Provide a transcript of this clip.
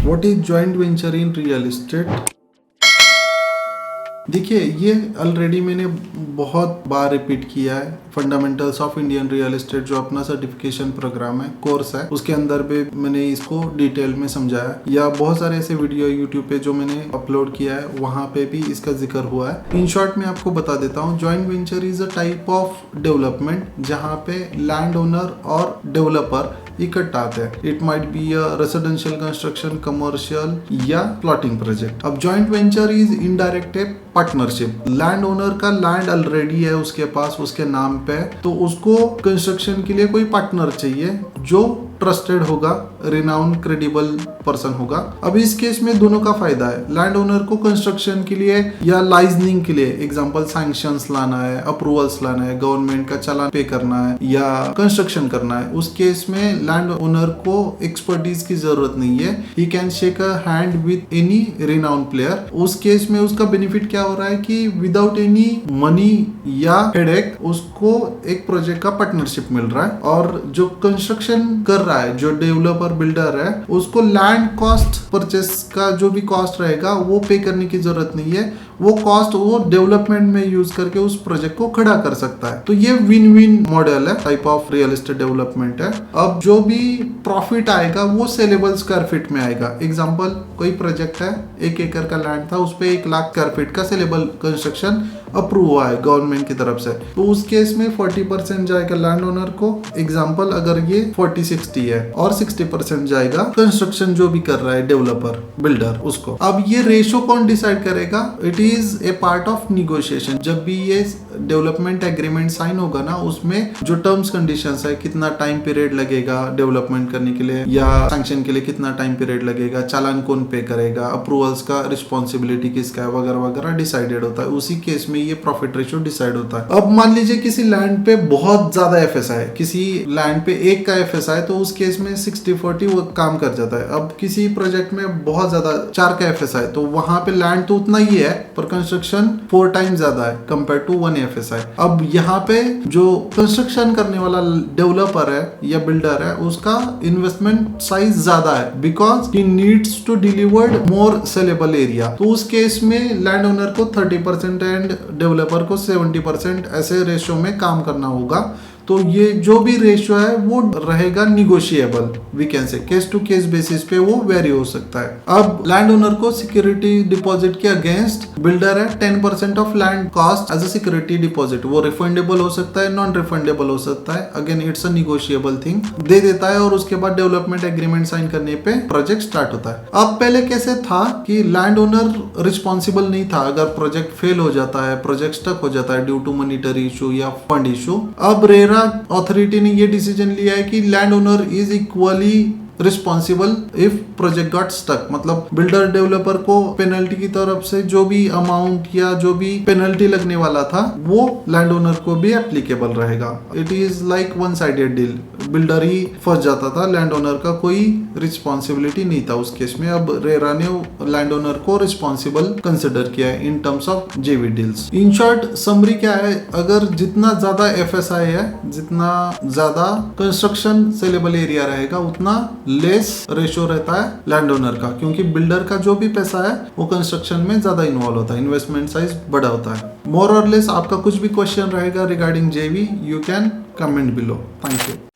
What is joint venture in real estate? देखिए, ये already मैंने बहुत बार रिपीट किया है। Fundamentals of Indian real estate जो अपना सर्टिफिकेशन प्रोग्राम है, कोर्स है, उसके अंदर भी मैंने इसको डिटेल में समझाया, या बहुत सारे ऐसे वीडियो यूट्यूब पे जो मैंने अपलोड किया है वहां पे भी इसका जिक्र हुआ है। इन शॉर्ट में आपको बता देता हूँ, joint venture is a type of development जहाँ पे लैंड ओनर और डेवलपर इकट्ठा आते हैं। It might be a residential construction, commercial या प्लॉटिंग प्रोजेक्ट। अब joint venture is indirect A partnership. Land owner का लैंड ऑलरेडी है उसके पास, उसके नाम पे, तो उसको कंस्ट्रक्शन के लिए कोई पार्टनर चाहिए जो ट्रस्टेड होगा, रिनाउंड क्रेडिबल पर्सन होगा। अब इस केस में दोनों का फायदा है। लैंड ओनर को कंस्ट्रक्शन के लिए या लाइजनिंग के लिए, एग्जांपल सैंक्शंस लाना है, अप्रूवल्स लाना है, गवर्नमेंट का चालान पे करना है या कंस्ट्रक्शन करना है, उस केस में लैंड ओनर को एक्सपर्टीज की जरूरत नहीं है। He can shake a hand with any renowned player. उस केस में उसका बेनिफिट क्या हो रहा है कि विदाउट एनी मनी या हेडेक उसको एक प्रोजेक्ट का पार्टनरशिप मिल रहा है, और जो कंस्ट्रक्शन कर रहा है, जो डेवलपर बिल्डर है, उसको लैंड कॉस्ट परचेस का जो भी कॉस्ट रहेगा वो पे करने की जरूरत नहीं है। वो कॉस्ट वो डेवलपमेंट में यूज करके उस प्रोजेक्ट को खड़ा कर सकता है। तो ये विन विन मॉडल है, type of real estate development है। अब जो भी प्रॉफिट आएगा वो सेलेबल स्क्वायर फीट में आएगा। एग्जांपल, कोई प्रोजेक्ट है, 1 एकड़ का लैंड था, उस पे 1 लाख स्क्वायर फीट का सेलेबल कंस्ट्रक्शन अप्रूव हुआ है गवर्नमेंट की तरफ से, तो उस केस में 40% जाएगा लैंड ओनर को। एग्जांपल, अगर ये 40-60 है, और 60% जाएगा कंस्ट्रक्शन जो भी कर रहा है डेवलपर बिल्डर उसको। अब ये रेशो कौन डिसाइड करेगा? It is a part of negotiation. जब भी ये डेवलपमेंट एग्रीमेंट साइन होगा ना, उसमें जो टर्म्स कंडीशंस है, कितना टाइम पीरियड लगेगा डेवलपमेंट करने के लिए या सैंक्शन के लिए कितना टाइम पीरियड लगेगा, चालान कौन पे करेगा, अप्रूवल्स का रिस्पॉन्सिबिलिटी किसका है, वगैरह वगैरह डिसाइडेड होता है। उसी केस में ये प्रॉफिट रेशियो डिसाइड होता है। अब मान लीजिए किसी लैंड पे बहुत ज्यादा एफएसआई है, किसी लैंड पे 1 का एफएसआई है, तो उस केस में 60-40 वो काम कर जाता है। अब किसी प्रोजेक्ट में बहुत ज्यादा 4 का एफएसआई है, तो वहां पे लैंड तो उतना ही है पर कंस्ट्रक्शन 4 टाइम्स ज्यादा है कंपेयर टू 1 एफएसआई। अब यहाँ पे जो कंस्ट्रक्शन करने वाला डेवलपर है या बिल्डर है, उसका इन्वेस्टमेंट साइज ज्यादा है, because he needs to deliver more saleable area. तो उस केस में लैंड ओनर को 30% एंड डेवलपर को 70% ऐसे रेशियो में काम करना होगा। तो ये जो भी रेशियो है वो रहेगा negotiable, we can say case to case basis पे वो वेरी हो सकता है। अब लैंड ओनर को सिक्योरिटी डिपॉजिट के अगेंस्ट बिल्डर है 10% of land cost as a security deposit. वो रिफंडेबल हो सकता है, नॉन रिफंडेबल हो सकता है, again it's a negotiable thing, दे देता है, और उसके बाद डेवलपमेंट एग्रीमेंट साइन करने पे प्रोजेक्ट स्टार्ट होता है। अब पहले कैसे था कि लैंड ओनर रिस्पॉन्सिबल नहीं था अगर प्रोजेक्ट फेल हो जाता है, प्रोजेक्ट स्टक हो जाता है ड्यू टू मॉनिटरी इशू या फंड इशू। अब रेरा अथॉरिटी ने ये डिसीजन लिया है कि land owner is equally responsible if project got stuck. मतलब बिल्डर डेवलपर को पेनल्टी की तरफ से जो भी अमाउंट या जो भी पेनल्टी लगने वाला था वो लैंड ओनर को भी एप्लीकेबल रहेगा। It is like one sided deal, builder ही फंस जाता था, लैंड ओनर का कोई रिस्पॉन्सिबिलिटी नहीं था उस केस में। अब रेरा ने लैंड ओनर को रिस्पॉन्सिबल कंसिडर किया है इन टर्म्स ऑफ जेवी डील्स। इन शॉर्ट समरी क्या है, अगर जितना ज्यादा एफएसआई है, जितना ज्यादा कंस्ट्रक्शन सेलेबल एरिया रहेगा, उतना लेस रेशो रहता है लैंड ओनर का, क्योंकि बिल्डर का जो भी पैसा है वो कंस्ट्रक्शन में ज्यादा इन्वॉल्व होता है, इन्वेस्टमेंट साइज बड़ा होता है। मोर और लेस आपका कुछ भी क्वेश्चन रहेगा रिगार्डिंग जेवी, you can comment below. Thank you.